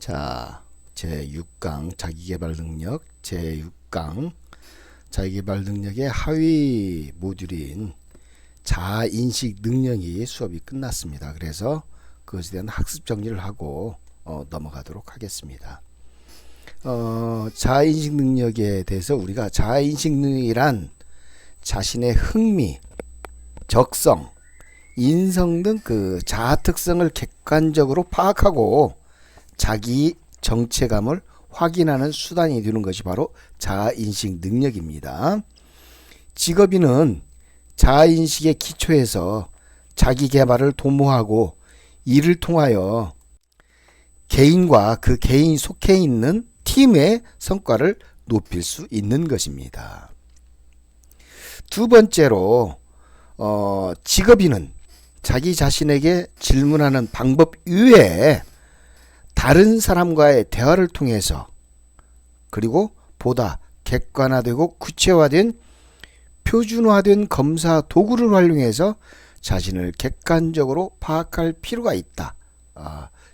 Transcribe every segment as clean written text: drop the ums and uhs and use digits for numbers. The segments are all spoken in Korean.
자, 제6강 자기계발 능력 제6강 자기계발 능력의 하위 모듈인 자아인식 능력이 수업이 끝났습니다. 그래서 그것에 대한 학습 정리를 하고 넘어가도록 하겠습니다. 자아인식 능력에 대해서 우리가 자아인식 능력이란 자신의 흥미, 적성, 인성 등 그 자아 특성을 객관적으로 파악하고 자기 정체감을 확인하는 수단이 되는 것이 바로 자아인식 능력입니다. 직업인은 자아인식의 기초에서 자기 개발을 도모하고 이를 통하여 개인과 그 개인이 속해 있는 팀의 성과를 높일 수 있는 것입니다. 두 번째로 직업인은 자기 자신에게 질문하는 방법 이외에 다른 사람과의 대화를 통해서 그리고 보다 객관화되고 구체화된 표준화된 검사 도구를 활용해서 자신을 객관적으로 파악할 필요가 있다.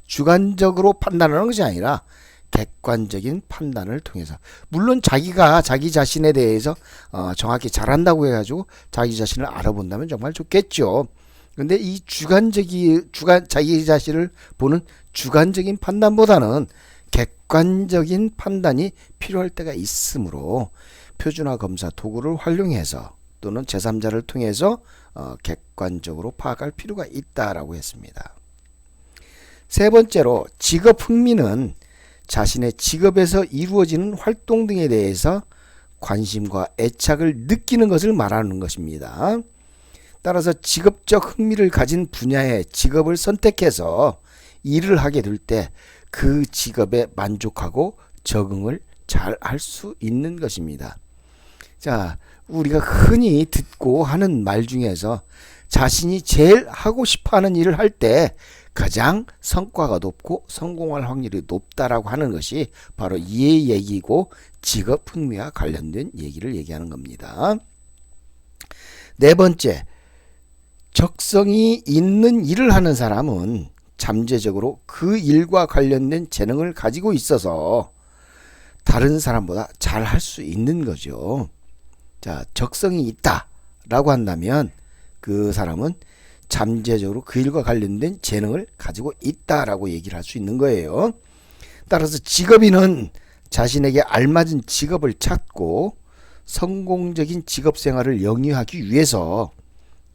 주관적으로 판단하는 것이 아니라 객관적인 판단을 통해서, 물론 자기가 자기 자신에 대해서 정확히 잘한다고 해가지고 자기 자신을 알아본다면 정말 좋겠죠. 근데 이 자기 자신을 보는 주관적인 판단보다는 객관적인 판단이 필요할 때가 있으므로 표준화 검사 도구를 활용해서 또는 제3자를 통해서 객관적으로 파악할 필요가 있다라고 했습니다. 세 번째로 직업 흥미는 자신의 직업에서 이루어지는 활동 등에 대해서 관심과 애착을 느끼는 것을 말하는 것입니다. 따라서 직업적 흥미를 가진 분야의 직업을 선택해서 일을 하게 될 때 그 직업에 만족하고 적응을 잘 할 수 있는 것입니다. 자, 우리가 흔히 듣고 하는 말 중에서 자신이 제일 하고 싶어 하는 일을 할 때 가장 성과가 높고 성공할 확률이 높다라고 하는 것이 바로 이 얘기고 직업 흥미와 관련된 얘기를 얘기하는 겁니다. 네 번째, 적성이 있는 일을 하는 사람은 잠재적으로 그 일과 관련된 재능을 가지고 있어서 다른 사람보다 잘 할 수 있는 거죠. 자, 적성이 있다라고 한다면 그 사람은 잠재적으로 그 일과 관련된 재능을 가지고 있다라고 얘기를 할 수 있는 거예요. 따라서 직업인은 자신에게 알맞은 직업을 찾고 성공적인 직업 생활을 영위하기 위해서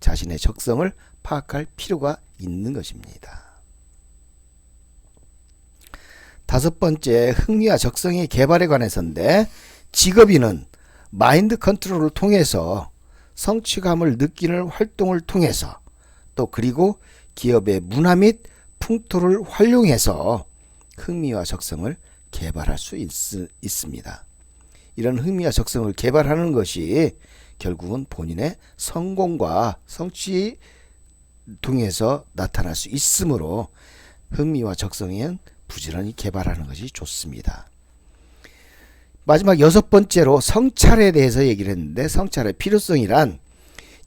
자신의 적성을 파악할 필요가 있는 것입니다. 다섯 번째, 흥미와 적성의 개발에 관해서인데, 직업인은 마인드 컨트롤을 통해서 성취감을 느끼는 활동을 통해서 또 그리고 기업의 문화 및 풍토를 활용해서 흥미와 적성을 개발할 수 있습니다. 이런 흥미와 적성을 개발하는 것이 결국은 본인의 성공과 성취 통해서 나타날 수 있으므로 흥미와 적성은 부지런히 개발하는 것이 좋습니다. 마지막 여섯 번째로 성찰에 대해서 얘기를 했는데, 성찰의 필요성이란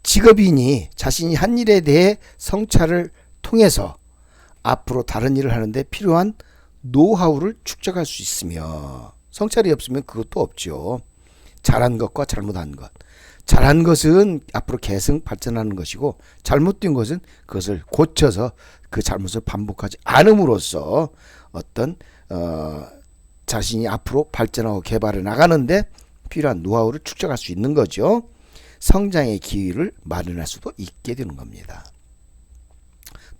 직업인이 자신이 한 일에 대해 성찰을 통해서 앞으로 다른 일을 하는데 필요한 노하우를 축적할 수 있으며, 성찰이 없으면 그것도 없죠. 잘한 것과 잘못한 것. 잘한 것은 앞으로 계속 발전하는 것이고, 잘못된 것은 그것을 고쳐서 그 잘못을 반복하지 않음으로써 어떤 자신이 앞으로 발전하고 개발해 나가는데 필요한 노하우를 축적할 수 있는 거죠. 성장의 기회를 마련할 수도 있게 되는 겁니다.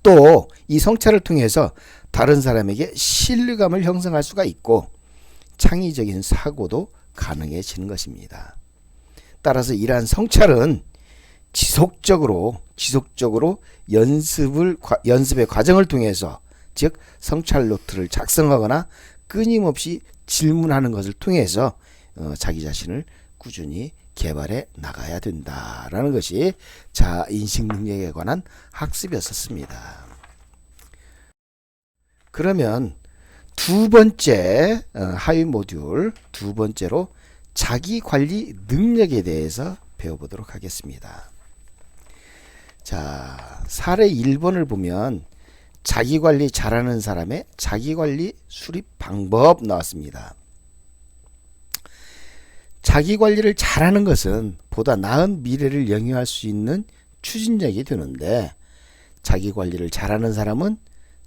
또 이 성찰을 통해서 다른 사람에게 신뢰감을 형성할 수가 있고 창의적인 사고도 가능해지는 것입니다. 따라서 이러한 성찰은 지속적으로 연습의 과정을 통해서, 즉 성찰 노트를 작성하거나 끊임없이 질문하는 것을 통해서 자기 자신을 꾸준히 개발해 나가야 된다라는 것이 자아인식 능력에 관한 학습이었습니다. 그러면 두 번째 하위 모듈 두 번째로 자기관리 능력에 대해서 배워보도록 하겠습니다. 자, 사례 1번을 보면 자기관리 잘하는 사람의 자기관리 수립 방법 나왔습니다. 자기관리를 잘하는 것은 보다 나은 미래를 영위할 수 있는 추진력이 되는데, 자기관리를 잘하는 사람은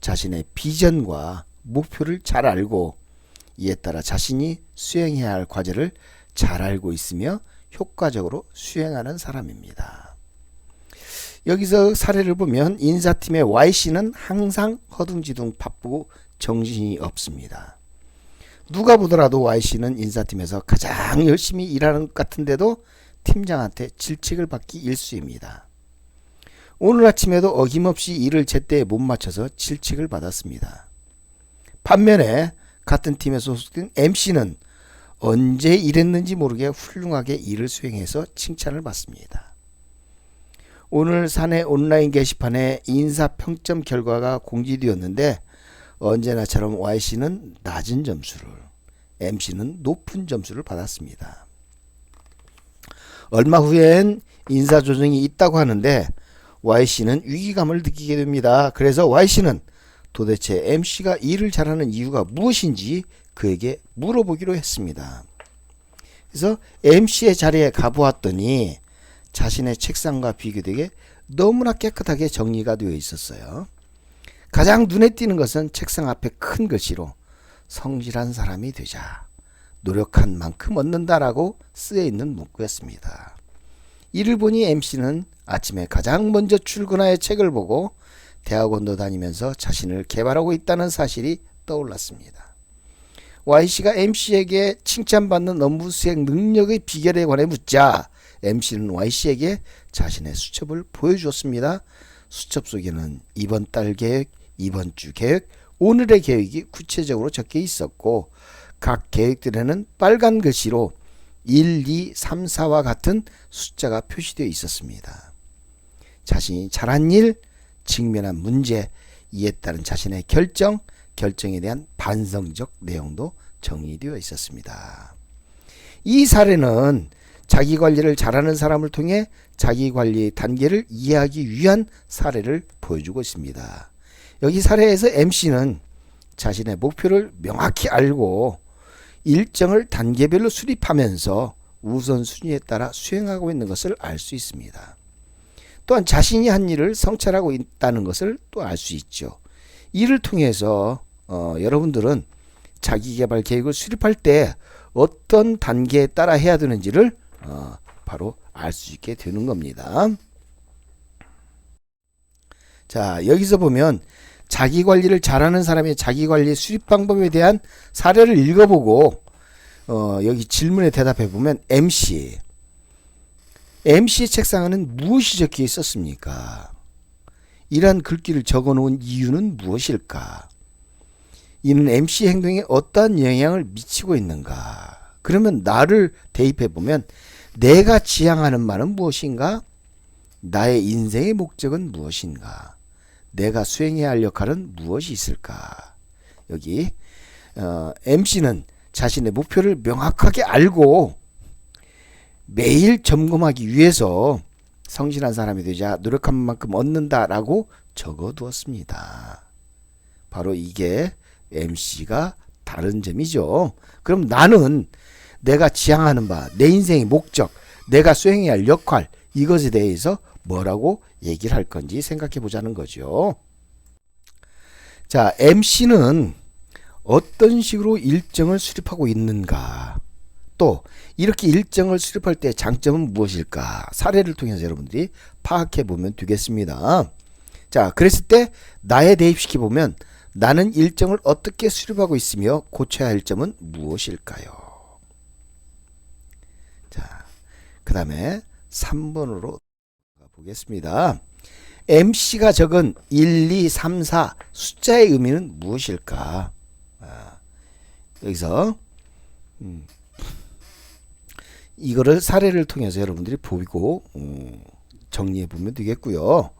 자신의 비전과 목표를 잘 알고 이에 따라 자신이 수행해야 할 과제를 잘 알고 있으며 효과적으로 수행하는 사람입니다. 여기서 사례를 보면 인사팀의 Y씨는 항상 허둥지둥 바쁘고 정신이 없습니다. 누가 보더라도 Y씨는 인사팀에서 가장 열심히 일하는 것 같은데도 팀장한테 질책을 받기 일쑤입니다. 오늘 아침에도 어김없이 일을 제때 못 맞춰서 질책을 받았습니다. 반면에 같은 팀에 소속된 MC는 언제 일했는지 모르게 훌륭하게 일을 수행해서 칭찬을 받습니다. 오늘 사내 온라인 게시판에 인사 평점 결과가 공지되었는데, 언제나처럼 Y씨는 낮은 점수를, MC는 높은 점수를 받았습니다. 얼마 후엔 인사 조정이 있다고 하는데 Y씨는 위기감을 느끼게 됩니다. 그래서 Y씨는 도대체 MC가 일을 잘하는 이유가 무엇인지 그에게 물어보기로 했습니다. 그래서 MC의 자리에 가보았더니 자신의 책상과 비교되게 너무나 깨끗하게 정리가 되어 있었어요. 가장 눈에 띄는 것은 책상 앞에 큰 글씨로 성실한 사람이 되자, 노력한 만큼 얻는다라고 쓰여 있는 문구였습니다. 이를 보니 MC는 아침에 가장 먼저 출근하여 책을 보고 대학원도 다니면서 자신을 개발하고 있다는 사실이 떠올랐습니다. Y씨가 MC에게 칭찬받는 업무 수행 능력의 비결에 관해 묻자 MC는 Y씨에게 자신의 수첩을 보여주었습니다. 수첩 속에는 이번 달 계획, 이번 주 계획, 오늘의 계획이 구체적으로 적혀 있었고, 각 계획들에는 빨간 글씨로 1, 2, 3, 4와 같은 숫자가 표시되어 있었습니다. 자신이 잘한 일, 직면한 문제, 이에 따른 자신의 결정에 대한 반성적 내용도 정리되어 있었습니다. 이 사례는 자기관리를 잘하는 사람을 통해 자기관리 단계를 이해하기 위한 사례를 보여주고 있습니다. 여기 사례에서 MC는 자신의 목표를 명확히 알고 일정을 단계별로 수립하면서 우선순위에 따라 수행하고 있는 것을 알 수 있습니다. 또한 자신이 한 일을 성찰하고 있다는 것을 또 알 수 있죠. 이를 통해서 여러분들은 자기개발 계획을 수립할 때 어떤 단계에 따라 해야 되는지를 바로 알 수 있게 되는 겁니다. 자, 여기서 보면 자기관리를 잘하는 사람의 자기관리 수립 방법에 대한 사례를 읽어보고 여기 질문에 대답해 보면 MC의 책상에는 무엇이 적혀 있었습니까? 이러한 글귀를 적어 놓은 이유는 무엇일까? 이는 MC 행동에 어떠한 영향을 미치고 있는가? 그러면 나를 대입해 보면 내가 지향하는 바는 무엇인가? 나의 인생의 목적은 무엇인가? 내가 수행해야 할 역할은 무엇이 있을까? 여기 MC는 자신의 목표를 명확하게 알고 매일 점검하기 위해서 성실한 사람이 되자 노력한 만큼 얻는다라고 적어두었습니다. 바로 이게 MC가 다른 점이죠. 그럼 나는 내가 지향하는 바, 내 인생의 목적, 내가 수행해야 할 역할, 이것에 대해서 뭐라고 얘기를 할 건지 생각해 보자는 거죠. 자, MC는 어떤 식으로 일정을 수립하고 있는가, 또 이렇게 일정을 수립할 때 장점은 무엇일까, 사례를 통해서 여러분들이 파악해 보면 되겠습니다. 자, 그랬을 때 나에 대입시켜 보면 나는 일정을 어떻게 수립하고 있으며 고쳐야 할 점은 무엇일까요? 자, 그 다음에 3번으로 보겠습니다. MC가 적은 1, 2, 3, 4 숫자의 의미는 무엇일까? 여기서 이거를 사례를 통해서 여러분들이 보고 정리해 보면 되겠고요.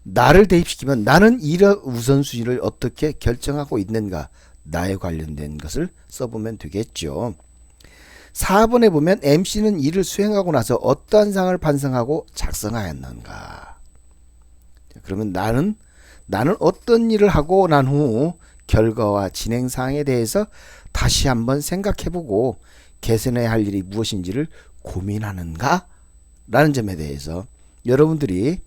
나를 대입시키면 나는 이런 우선순위를 어떻게 결정하고 있는가, 나에 관련된 것을 써보면 되겠죠. 4번에 보면 MC는 일을 수행하고 나서 어떠한 상을 반성하고 작성하였는가. 그러면 나는 나는 어떤 일을 하고 난 후 결과와 진행 사항에 대해서 다시 한번 생각해보고 개선해야 할 일이 무엇인지를 고민하는가? 라는 점에 대해서 여러분들이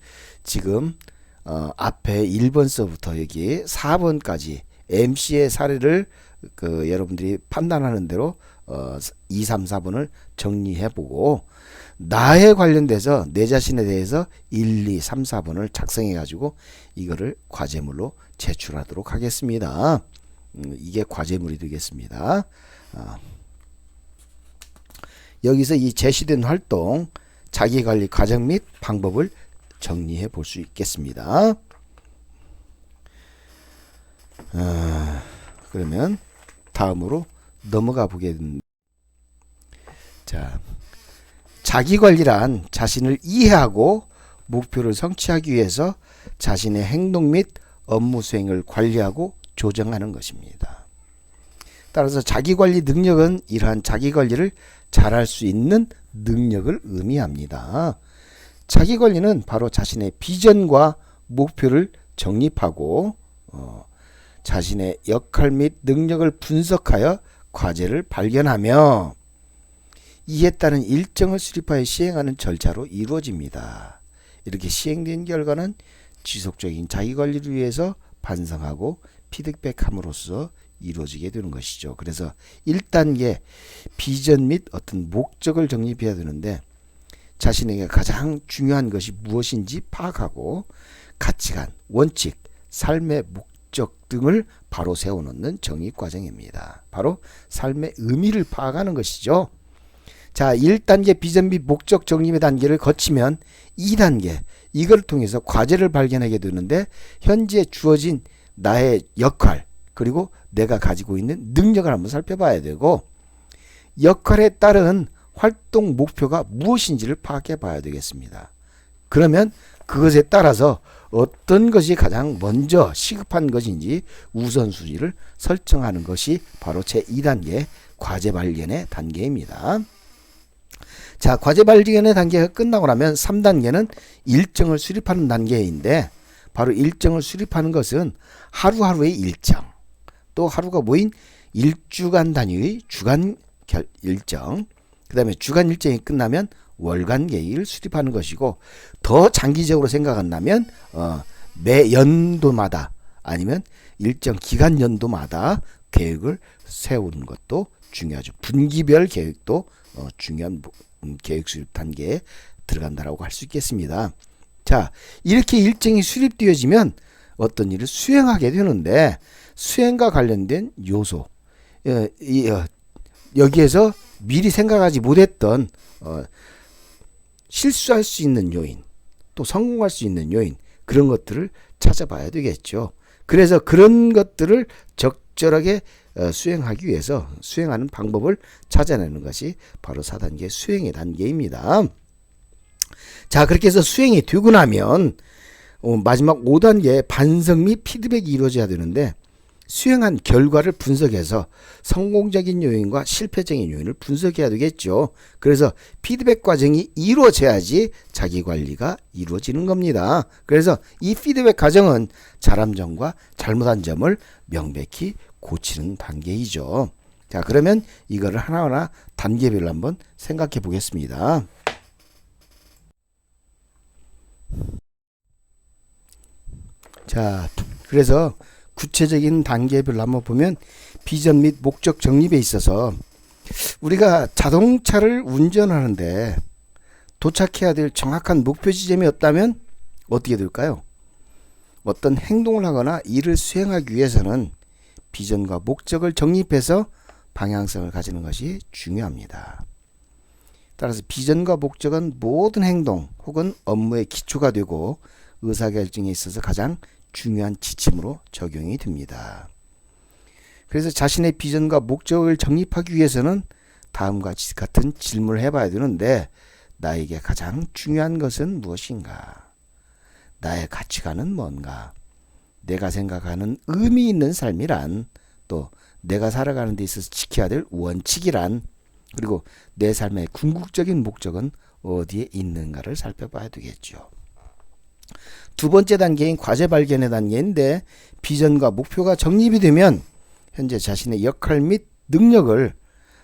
지금 앞에 1번서부터 여기 4번까지 MC의 사례를 여러분들이 판단하는 대로 2, 3, 4번을 정리해보고 나에 관련돼서 내 자신에 대해서 1, 2, 3, 4번을 작성해 가지고 이거를 과제물로 제출하도록 하겠습니다. 이게 과제물이 되겠습니다. 여기서 이 제시된 활동 자기관리 과정 및 방법을 정리해 볼 수 있겠습니다. 그러면 다음으로 넘어가 보겠습니다. 자, 자기관리란 자신을 이해하고 목표를 성취하기 위해서 자신의 행동 및 업무 수행을 관리하고 조정하는 것입니다. 따라서 자기관리 능력은 이러한 자기관리를 잘할 수 있는 능력을 의미합니다. 자기관리는 바로 자신의 비전과 목표를 정립하고 자신의 역할 및 능력을 분석하여 과제를 발견하며 이에 따른 일정을 수립하여 시행하는 절차로 이루어집니다. 이렇게 시행된 결과는 지속적인 자기관리를 위해서 반성하고 피드백함으로써 이루어지게 되는 것이죠. 그래서 1단계 비전 및 어떤 목적을 정립해야 되는데 자신에게 가장 중요한 것이 무엇인지 파악하고 가치관, 원칙, 삶의 목적 등을 바로 세워놓는 정립 과정입니다. 바로 삶의 의미를 파악하는 것이죠. 자, 1단계 비전 및 목적 정립의 단계를 거치면 2단계 이걸 통해서 과제를 발견하게 되는데 현재 주어진 나의 역할 그리고 내가 가지고 있는 능력을 한번 살펴봐야 되고 역할에 따른 활동 목표가 무엇인지를 파악해 봐야 되겠습니다. 그러면 그것에 따라서 어떤 것이 가장 먼저 시급한 것인지 우선순위를 설정하는 것이 바로 제2단계 과제 발견의 단계입니다. 자, 과제 발견의 단계가 끝나고 나면 3단계는 일정을 수립하는 단계인데 바로 일정을 수립하는 것은 하루하루의 일정 또 하루가 모인 일주간 단위의 주간 일정 그 다음에 주간 일정이 끝나면 월간 계획을 수립하는 것이고 더 장기적으로 생각한다면 매 연도마다 아니면 일정 기간 연도마다 계획을 세우는 것도 중요하죠. 분기별 계획도 중요한 계획 수립 단계에 들어간다라고 할 수 있겠습니다. 자, 이렇게 일정이 수립되어지면 어떤 일을 수행하게 되는데 수행과 관련된 요소 여기에서 미리 생각하지 못했던 실수할 수 있는 요인 또 성공할 수 있는 요인 그런 것들을 찾아봐야 되겠죠. 그래서 그런 것들을 적절하게 수행하기 위해서 수행하는 방법을 찾아내는 것이 바로 4단계 수행의 단계입니다. 자, 그렇게 해서 수행이 되고 나면 마지막 5단계 반성 및 피드백이 이루어져야 되는데 수행한 결과를 분석해서 성공적인 요인과 실패적인 요인을 분석해야 되겠죠. 그래서 피드백 과정이 이루어져야지 자기관리가 이루어지는 겁니다. 그래서 이 피드백 과정은 잘한 점과 잘못한 점을 명백히 고치는 단계이죠. 자, 그러면 이거를 하나하나 단계별로 한번 생각해 보겠습니다. 자, 그래서 구체적인 단계별로 한번 보면 비전 및 목적 정립에 있어서 우리가 자동차를 운전하는데 도착해야 될 정확한 목표 지점이 없다면 어떻게 될까요? 어떤 행동을 하거나 일을 수행하기 위해서는 비전과 목적을 정립해서 방향성을 가지는 것이 중요합니다. 따라서 비전과 목적은 모든 행동 혹은 업무의 기초가 되고 의사결정에 있어서 가장 중요한 지침으로 적용이 됩니다. 그래서 자신의 비전과 목적을 정립하기 위해서는 다음과 같은 질문을 해봐야 되는데 나에게 가장 중요한 것은 무엇인가? 나의 가치관은 뭔가? 내가 생각하는 의미 있는 삶이란 또 내가 살아가는 데 있어서 지켜야 될 원칙이란 그리고 내 삶의 궁극적인 목적은 어디에 있는가를 살펴봐야 되겠죠. 두 번째 단계인 과제 발견의 단계인데 비전과 목표가 정립이 되면 현재 자신의 역할 및 능력을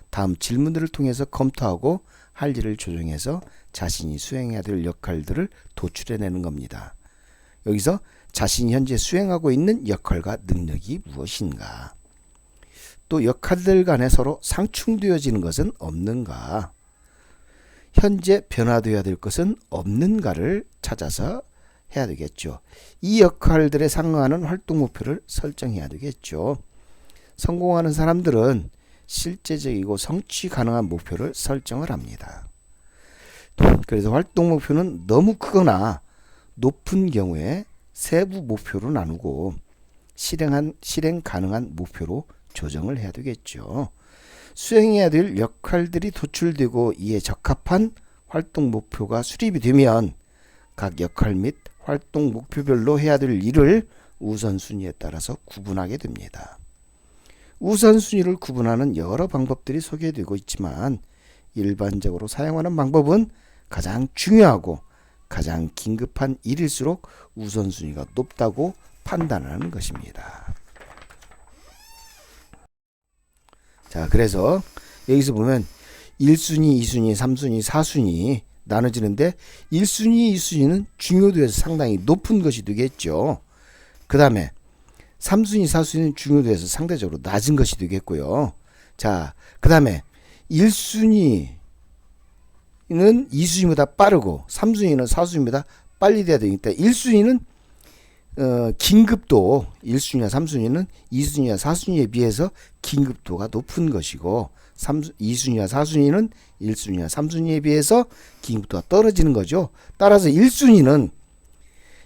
다음 질문들을 통해서 검토하고 할 일을 조정해서 자신이 수행해야 될 역할들을 도출해내는 겁니다. 여기서 자신이 현재 수행하고 있는 역할과 능력이 무엇인가? 또 역할들 간에 서로 상충되어지는 것은 없는가? 현재 변화되어야 될 것은 없는가를 찾아서 해야 되겠죠. 이 역할들에 상응하는 활동 목표를 설정해야 되겠죠. 성공하는 사람들은 실제적이고 성취 가능한 목표를 설정을 합니다. 그래서 활동 목표는 너무 크거나 높은 경우에 세부 목표로 나누고 실행 가능한 목표로 조정을 해야 되겠죠. 수행해야 될 역할들이 도출되고 이에 적합한 활동 목표가 수립이 되면 각 역할 및 활동 목표별로 해야 될 일을 우선순위에 따라서 구분하게 됩니다. 우선순위를 구분하는 여러 방법들이 소개되고 있지만 일반적으로 사용하는 방법은 가장 중요하고 가장 긴급한 일일수록 우선순위가 높다고 판단하는 것입니다. 자, 그래서 여기서 보면 1순위, 2순위, 3순위, 4순위 나눠지는데 1순위, 2순위는 중요도에서 상당히 높은 것이 되겠죠. 그 다음에 3순위, 4순위는 중요도에서 상대적으로 낮은 것이 되겠고요. 자, 그 다음에 1순위는 2순위보다 빠르고 3순위는 4순위보다 빨리 돼야 되니까 1순위는 긴급도 1순위와 3순위는 2순위와 4순위에 비해서 긴급도가 높은 것이고 2순위와 4순위는 1순위와 3순위에 비해서 긴급도가 떨어지는 거죠. 따라서 1순위는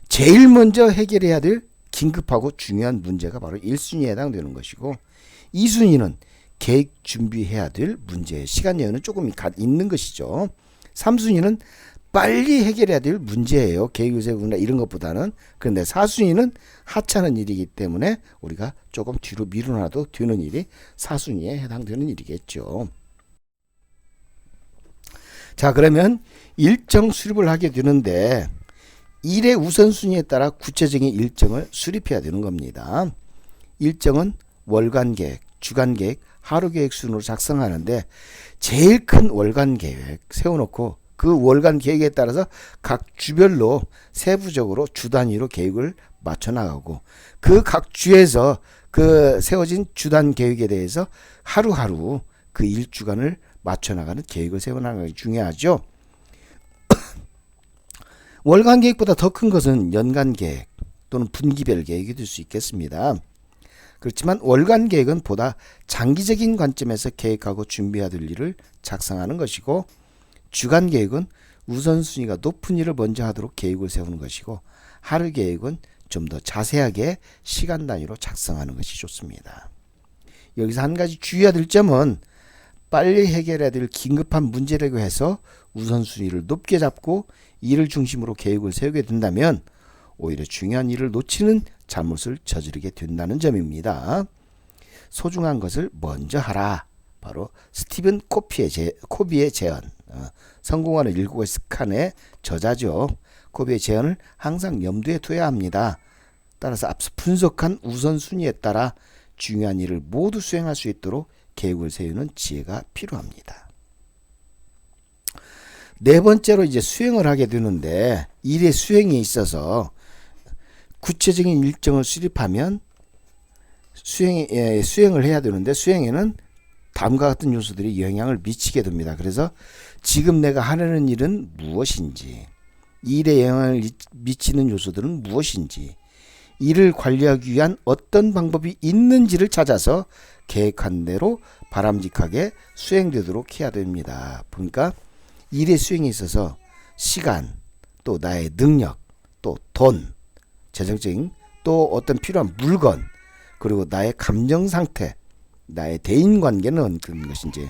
제일 먼저 해결해야 될 긴급하고 중요한 문제가 바로 1순위에 해당되는 것이고 2순위는 계획 준비해야 될 문제의 시간 여유는 조금 있는 것이죠. 3순위는 빨리 해결해야 될 문제예요. 계획 세우거나 이런 것보다는. 그런데 4순위는 하찮은 일이기 때문에 우리가 조금 뒤로 밀어놔도 되는 일이 4순위에 해당되는 일이겠죠. 자, 그러면 일정 수립을 하게 되는데 일의 우선순위에 따라 구체적인 일정을 수립해야 되는 겁니다. 일정은 월간 계획, 주간 계획, 하루 계획 순으로 작성하는데 제일 큰 월간 계획 세워놓고 그 월간 계획에 따라서 각 주별로 세부적으로 주 단위로 계획을 맞춰 나가고 그 각 주에서 그 세워진 주단 계획에 대해서 하루하루 그 일주간을 맞춰 나가는 계획을 세워 나가는 게 중요하죠. 월간 계획보다 더 큰 것은 연간 계획 또는 분기별 계획이 될 수 있겠습니다. 그렇지만 월간 계획은 보다 장기적인 관점에서 계획하고 준비해야 될 일을 작성하는 것이고 주간 계획은 우선순위가 높은 일을 먼저 하도록 계획을 세우는 것이고 하루 계획은 좀 더 자세하게 시간 단위로 작성하는 것이 좋습니다. 여기서 한 가지 주의해야 될 점은 빨리 해결해야 될 긴급한 문제라고 해서 우선순위를 높게 잡고 이를 중심으로 계획을 세우게 된다면 오히려 중요한 일을 놓치는 잘못을 저지르게 된다는 점입니다. 소중한 것을 먼저 하라. 바로 스티븐 코비의 제언. 성공하는 일곱의 습관의 저자죠. 코비의 제언을 항상 염두에 둬야 합니다. 따라서 앞서 분석한 우선순위에 따라 중요한 일을 모두 수행할 수 있도록 계획을 세우는 지혜가 필요합니다. 네 번째로 이제 수행을 하게 되는데 일의 수행에 있어서 구체적인 일정을 수립하면 수행을 해야 되는데 수행에는 다음과 같은 요소들이 영향을 미치게 됩니다. 그래서 지금 내가 하려는 일은 무엇인지, 일에 영향을 미치는 요소들은 무엇인지, 일을 관리하기 위한 어떤 방법이 있는지를 찾아서 계획한 대로 바람직하게 수행되도록 해야 됩니다. 그러니까 일의 수행에 있어서 시간, 또 나의 능력, 또 돈, 재정적인 또 어떤 필요한 물건, 그리고 나의 감정 상태, 나의 대인 관계는 어떤 것인지,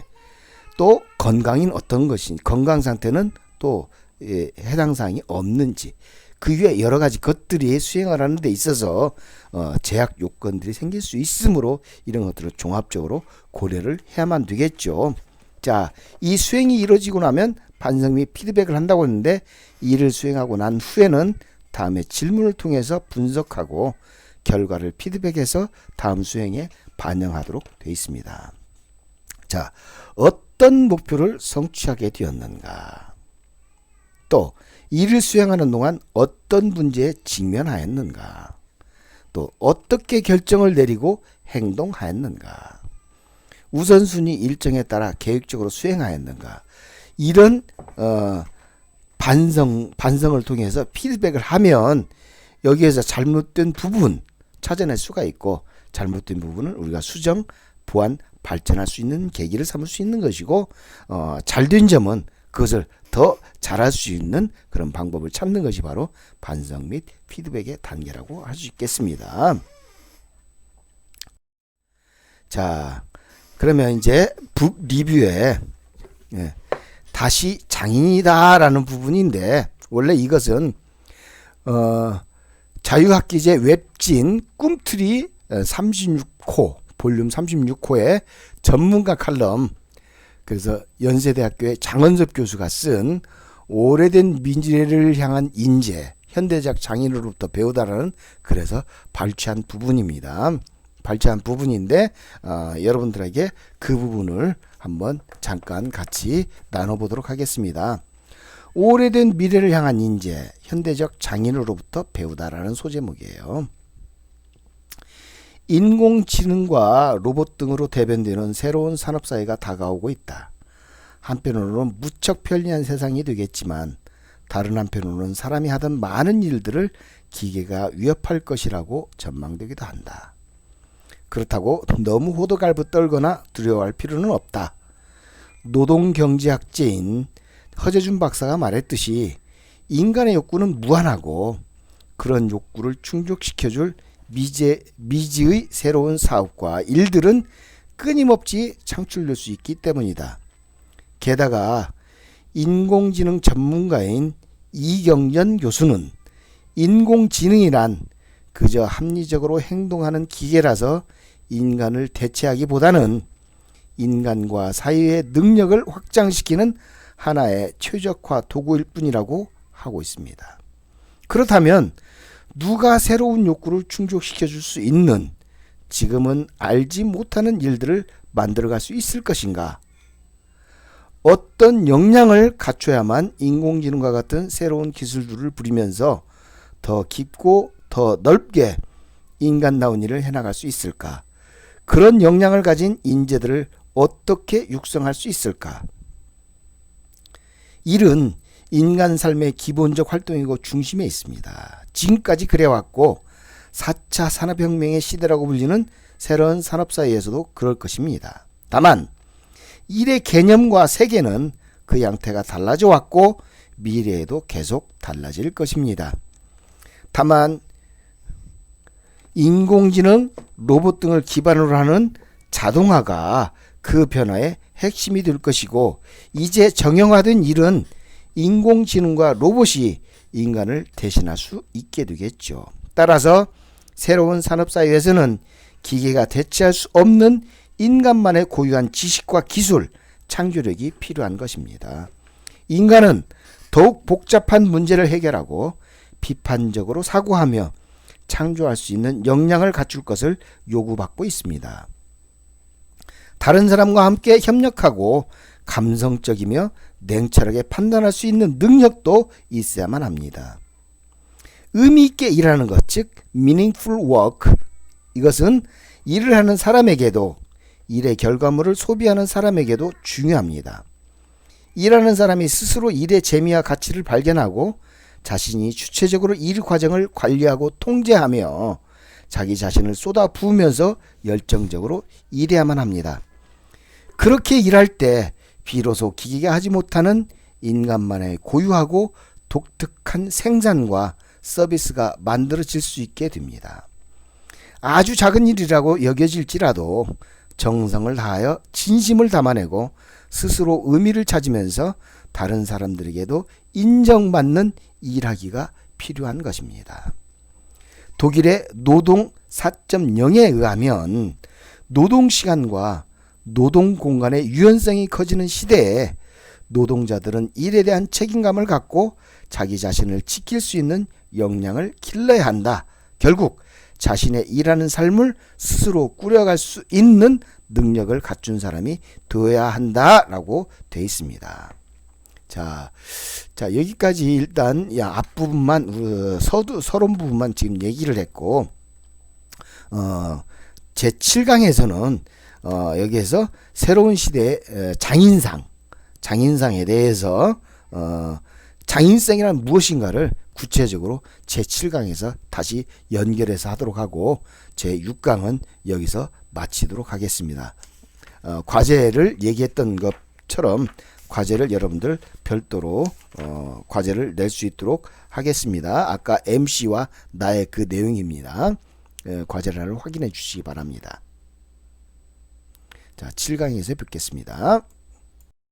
또 건강인 어떤 것인지, 건강 상태는 또 해당 사항이 없는지, 그 위에 여러 가지 것들이 수행을 하는 데 있어서 제약 요건들이 생길 수 있으므로 이런 것들을 종합적으로 고려를 해야만 되겠죠. 자, 이 수행이 이루어지고 나면 반성 및 피드백을 한다고 했는데 일을 수행하고 난 후에는 다음에 질문을 통해서 분석하고 결과를 피드백해서 다음 수행에 반영하도록 되어 있습니다. 자, 어떤 목표를 성취하게 되었는가? 또 이를 수행하는 동안 어떤 문제에 직면하였는가? 또 어떻게 결정을 내리고 행동하였는가? 우선순위 일정에 따라 계획적으로 수행하였는가? 이런 반성을 통해서 피드백을 하면 여기에서 잘못된 부분 찾아낼 수가 있고, 잘못된 부분을 우리가 수정, 보완, 발전할 수 있는 계기를 삼을 수 있는 것이고, 잘된 점은 그것을 더 잘할 수 있는 그런 방법을 찾는 것이 바로 반성 및 피드백의 단계라고 할 수 있겠습니다. 자, 그러면 이제 북 리뷰에 다시 장인이다 라는 부분인데, 원래 이것은 자유학기제 웹진 꿈틀이 36호 볼륨 36호의 전문가 칼럼, 그래서 연세대학교의 장은섭 교수가 쓴 오래된 미래를 향한 인재, 현대적 장인으로부터 배우다라는 글에서 발췌한 부분입니다. 발췌한 부분인데 여러분들에게 그 부분을 한번 잠깐 같이 나눠보도록 하겠습니다. 오래된 미래를 향한 인재, 현대적 장인으로부터 배우다라는 소제목이에요. 인공지능과 로봇 등으로 대변되는 새로운 산업사회가 다가오고 있다. 한편으로는 무척 편리한 세상이 되겠지만 다른 한편으로는 사람이 하던 많은 일들을 기계가 위협할 것이라고 전망되기도 한다. 그렇다고 너무 호들갑을 떨거나 두려워할 필요는 없다. 노동경제학자인 허재준 박사가 말했듯이 인간의 욕구는 무한하고 그런 욕구를 충족시켜줄 미지의 새로운 사업과 일들은 끊임없이 창출될 수 있기 때문이다. 게다가 인공지능 전문가인 이경연 교수는 인공지능이란 그저 합리적으로 행동하는 기계라서 인간을 대체하기보다는 인간과 사회의 능력을 확장시키는 하나의 최적화 도구일 뿐이라고 하고 있습니다. 그렇다면 누가 새로운 욕구를 충족시켜 줄 수 있는 지금은 알지 못하는 일들을 만들어갈 수 있을 것인가? 어떤 역량을 갖춰야만 인공지능과 같은 새로운 기술들을 부리면서 더 깊고 더 넓게 인간다운 일을 해나갈 수 있을까? 그런 역량을 가진 인재들을 어떻게 육성할 수 있을까? 일은 인간 삶의 기본적 활동이고 중심에 있습니다. 지금까지 그래왔고 4차 산업혁명의 시대라고 불리는 새로운 산업사회에서도 그럴 것입니다. 다만 일의 개념과 세계는 그 양태가 달라져 왔고 미래에도 계속 달라질 것입니다. 다만 인공지능, 로봇 등을 기반으로 하는 자동화가 그 변화의 핵심이 될 것이고, 이제 정형화된 일은 인공지능과 로봇이 인간을 대신할 수 있게 되겠죠. 따라서 새로운 산업사회에서는 기계가 대체할 수 없는 인간만의 고유한 지식과 기술, 창조력이 필요한 것입니다. 인간은 더욱 복잡한 문제를 해결하고 비판적으로 사고하며 창조할 수 있는 역량을 갖출 것을 요구받고 있습니다. 다른 사람과 함께 협력하고 감성적이며 냉철하게 판단할 수 있는 능력도 있어야만 합니다. 의미 있게 일하는 것, 즉 meaningful work, 이것은 일을 하는 사람에게도 일의 결과물을 소비하는 사람에게도 중요합니다. 일하는 사람이 스스로 일의 재미와 가치를 발견하고 자신이 주체적으로 일 과정을 관리하고 통제하며 자기 자신을 쏟아부으면서 열정적으로 일해야만 합니다. 그렇게 일할 때 비로소 기계가 하지 못하는 인간만의 고유하고 독특한 생산과 서비스가 만들어질 수 있게 됩니다. 아주 작은 일이라고 여겨질지라도 정성을 다하여 진심을 담아내고 스스로 의미를 찾으면서 다른 사람들에게도 인정받는 일하기가 필요한 것입니다. 독일의 노동 4.0에 의하면 노동시간과 노동공간의 유연성이 커지는 시대에 노동자들은 일에 대한 책임감을 갖고 자기 자신을 지킬 수 있는 역량을 길러야 한다. 결국 자신의 일하는 삶을 스스로 꾸려갈 수 있는 능력을 갖춘 사람이 되어야 한다라고 되어 있습니다. 자, 여기까지 일단 앞부분만 서론 부분만 지금 얘기를 했고, 제 7강에서는 여기에서 새로운 시대의 장인상에 대해서 장인성이란 무엇인가를 구체적으로 제 7강에서 다시 연결해서 하도록 하고, 제 6강은 여기서 마치도록 하겠습니다. 과제를 얘기했던 것처럼 과제를 여러분들 별도로 과제를 낼 수 있도록 하겠습니다. 아까 MC와 나의 그 내용입니다. 과제를 확인해 주시기 바랍니다. 자, 7강에서 뵙겠습니다.